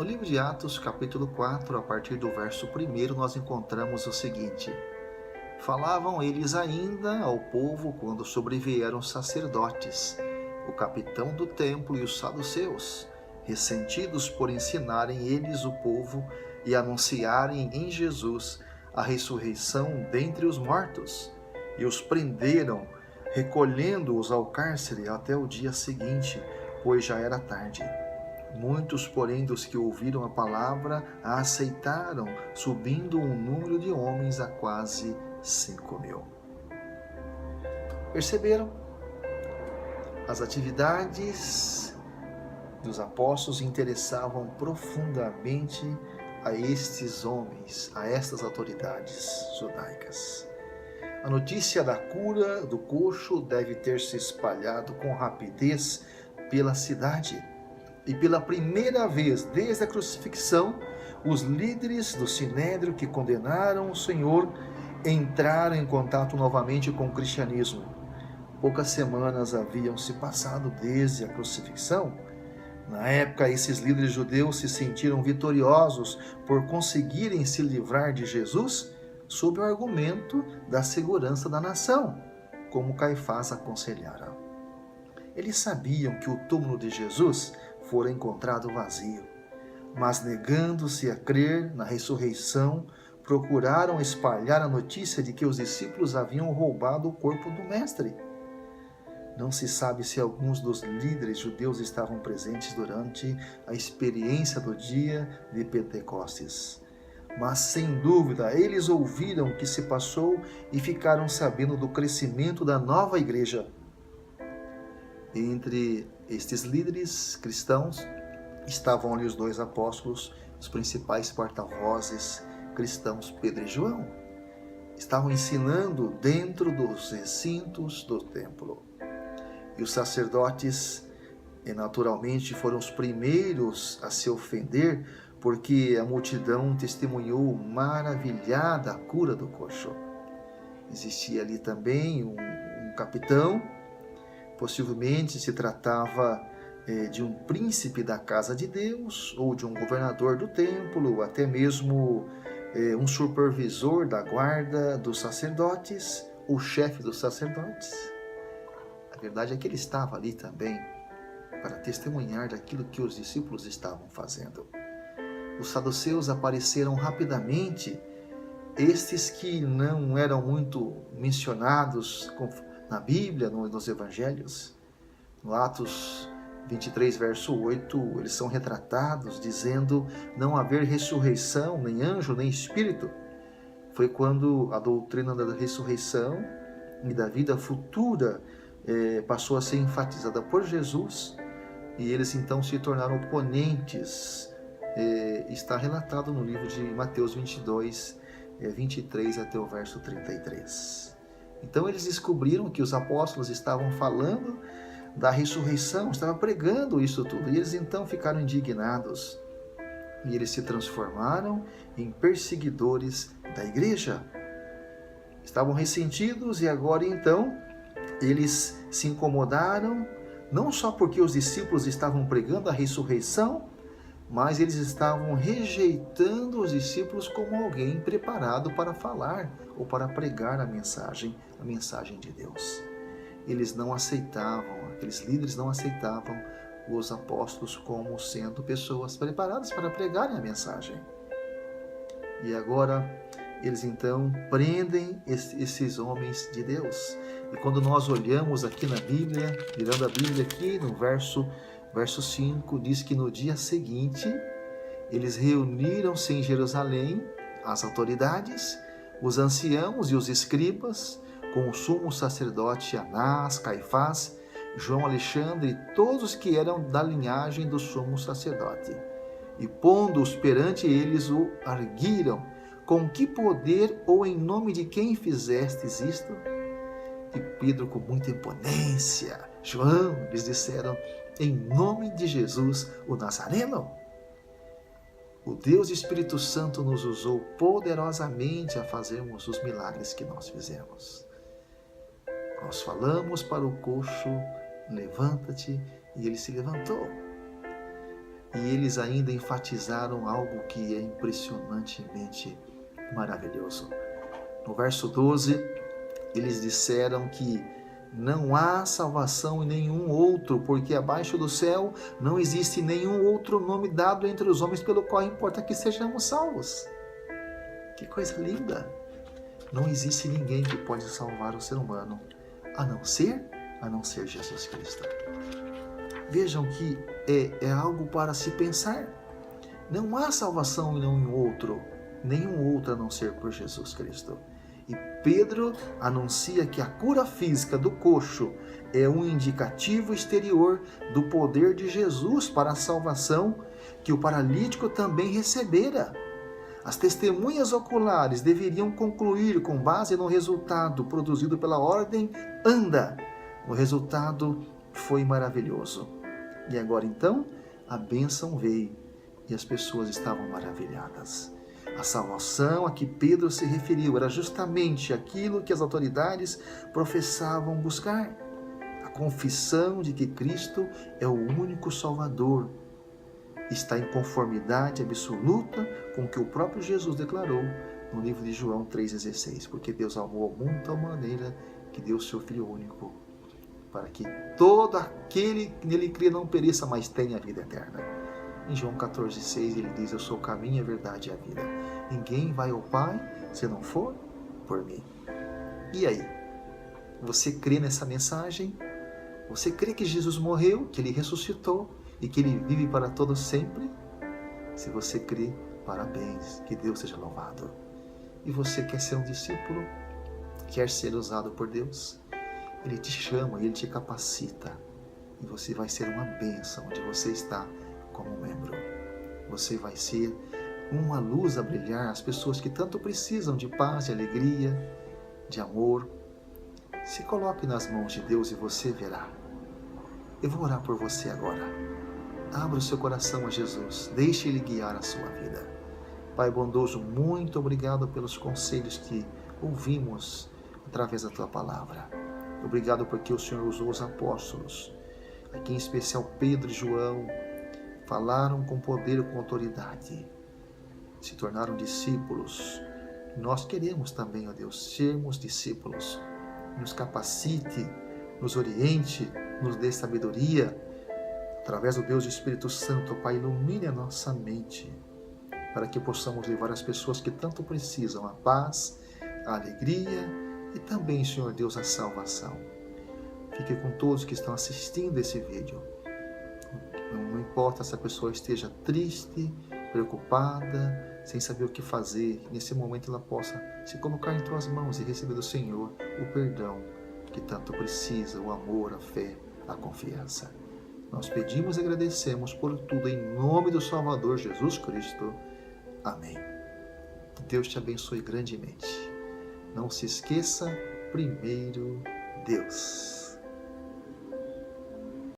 No livro de Atos, capítulo 4, a partir do verso 1, nós encontramos o seguinte: Falavam eles ainda ao povo quando sobrevieram os sacerdotes, o capitão do templo e os saduceus, ressentidos por ensinarem eles o povo e anunciarem em Jesus a ressurreição dentre os mortos, e os prenderam, recolhendo-os ao cárcere até o dia seguinte, pois já era tarde. Muitos, porém, dos que ouviram a palavra a aceitaram, subindo um número de homens a quase 5.000. Perceberam? As atividades dos apóstolos interessavam profundamente a estes homens, a estas autoridades judaicas. A notícia da cura do coxo deve ter se espalhado com rapidez pela cidade. E pela primeira vez desde a crucifixão, os líderes do Sinédrio que condenaram o Senhor entraram em contato novamente com o cristianismo. Poucas semanas haviam se passado desde a crucifixão. Na época, esses líderes judeus se sentiram vitoriosos por conseguirem se livrar de Jesus sob o argumento da segurança da nação, como Caifás aconselhara. Eles sabiam que o túmulo de Jesus fora encontrado vazio, mas negando-se a crer na ressurreição, procuraram espalhar a notícia de que os discípulos haviam roubado o corpo do mestre. Não se sabe se alguns dos líderes judeus estavam presentes durante a experiência do dia de Pentecostes. Mas, sem dúvida, eles ouviram o que se passou e ficaram sabendo do crescimento da nova igreja. Entre estes líderes cristãos estavam ali os dois apóstolos, os principais porta-vozes cristãos, Pedro e João. Estavam ensinando dentro dos recintos do templo. E os sacerdotes, naturalmente, foram os primeiros a se ofender, porque a multidão testemunhou maravilhada a cura do coxo. Existia ali também um capitão. Possivelmente se tratava de um príncipe da casa de Deus, ou de um governador do templo, ou até mesmo um supervisor da guarda dos sacerdotes, o chefe dos sacerdotes. A verdade é que ele estava ali também para testemunhar daquilo que os discípulos estavam fazendo. Os saduceus apareceram rapidamente, estes que não eram muito mencionados na Bíblia, nos Evangelhos. No Atos 23, verso 8, eles são retratados dizendo não haver ressurreição, nem anjo, nem espírito. Foi quando a doutrina da ressurreição e da vida futura passou a ser enfatizada por Jesus, e eles então se tornaram oponentes. Está relatado no livro de Mateus 22, 23 até o verso 33. Então eles descobriram que os apóstolos estavam falando da ressurreição, estavam pregando isso tudo, e eles então ficaram indignados. E eles se transformaram em perseguidores da igreja. Estavam ressentidos e agora então eles se incomodaram, não só porque os discípulos estavam pregando a ressurreição, mas eles estavam rejeitando os discípulos como alguém preparado para falar ou para pregar a mensagem de Deus. Eles não aceitavam, aqueles líderes não aceitavam os apóstolos como sendo pessoas preparadas para pregarem a mensagem. E agora eles então prendem esses homens de Deus. E quando nós olhamos aqui na Bíblia, virando a Bíblia aqui no verso 5, diz que no dia seguinte, eles reuniram-se em Jerusalém, as autoridades, os anciãos e os escribas, com o sumo sacerdote Anás, Caifás, João Alexandre e todos que eram da linhagem do sumo sacerdote. E pondo-os perante eles, o arguiram: com que poder ou em nome de quem fizestes isto? E Pedro, com muita imponência, João, lhes disseram: em nome de Jesus, o Nazareno. O Deus Espírito Santo nos usou poderosamente a fazermos os milagres que nós fizemos. Nós falamos para o coxo: levanta-te, e ele se levantou. E eles ainda enfatizaram algo que é impressionantemente maravilhoso. No verso 12, eles disseram que não há salvação em nenhum outro, porque abaixo do céu não existe nenhum outro nome dado entre os homens pelo qual importa que sejamos salvos. Que coisa linda! Não existe ninguém que pode salvar o ser humano, a não ser Jesus Cristo. Vejam que é algo para se pensar. Não há salvação em nenhum outro a não ser por Jesus Cristo. E Pedro anuncia que a cura física do coxo é um indicativo exterior do poder de Jesus para a salvação que o paralítico também recebera. As testemunhas oculares deveriam concluir com base no resultado produzido pela ordem anda. O resultado foi maravilhoso. E agora então, a bênção veio e as pessoas estavam maravilhadas. A salvação a que Pedro se referiu era justamente aquilo que as autoridades professavam buscar. A confissão de que Cristo é o único Salvador. Está em conformidade absoluta com o que o próprio Jesus declarou no livro de João 3,16. Porque Deus amou ao mundo de tal maneira que deu o seu Filho único, para que todo aquele que nele crê não pereça, mas tenha a vida eterna. Em João 14,6 ele diz: eu sou o caminho, a verdade e a vida. Ninguém vai ao Pai se não for por mim. E aí? Você crê nessa mensagem? Você crê que Jesus morreu, que Ele ressuscitou e que Ele vive para todo sempre? Se você crê, parabéns, que Deus seja louvado. E você quer ser um discípulo? Quer ser usado por Deus? Ele te chama, Ele te capacita. E você vai ser uma bênção onde você está como membro. Você vai ser uma luz a brilhar às pessoas que tanto precisam de paz, de alegria, de amor. Se coloque nas mãos de Deus e você verá. Eu vou orar por você agora. Abra o seu coração a Jesus. Deixe Ele guiar a sua vida. Pai bondoso, muito obrigado pelos conselhos que ouvimos através da Tua palavra. Obrigado porque o Senhor usou os apóstolos, aqui em especial Pedro e João, falaram com poder e com autoridade, se tornaram discípulos. Nós queremos também, ó Deus, sermos discípulos. Nos capacite, nos oriente, nos dê sabedoria. Através do Deus e Espírito Santo, Pai, ilumine a nossa mente, para que possamos levar as pessoas que tanto precisam a paz, a alegria e também, Senhor Deus, a salvação. Fique com todos que estão assistindo esse vídeo. Não importa se a pessoa esteja triste, preocupada, sem saber o que fazer, nesse momento ela possa se colocar em Tuas mãos e receber do Senhor o perdão que tanto precisa, o amor, a fé, a confiança. Nós pedimos e agradecemos por tudo em nome do Salvador Jesus Cristo. Amém. Deus te abençoe grandemente. Não se esqueça, primeiro Deus.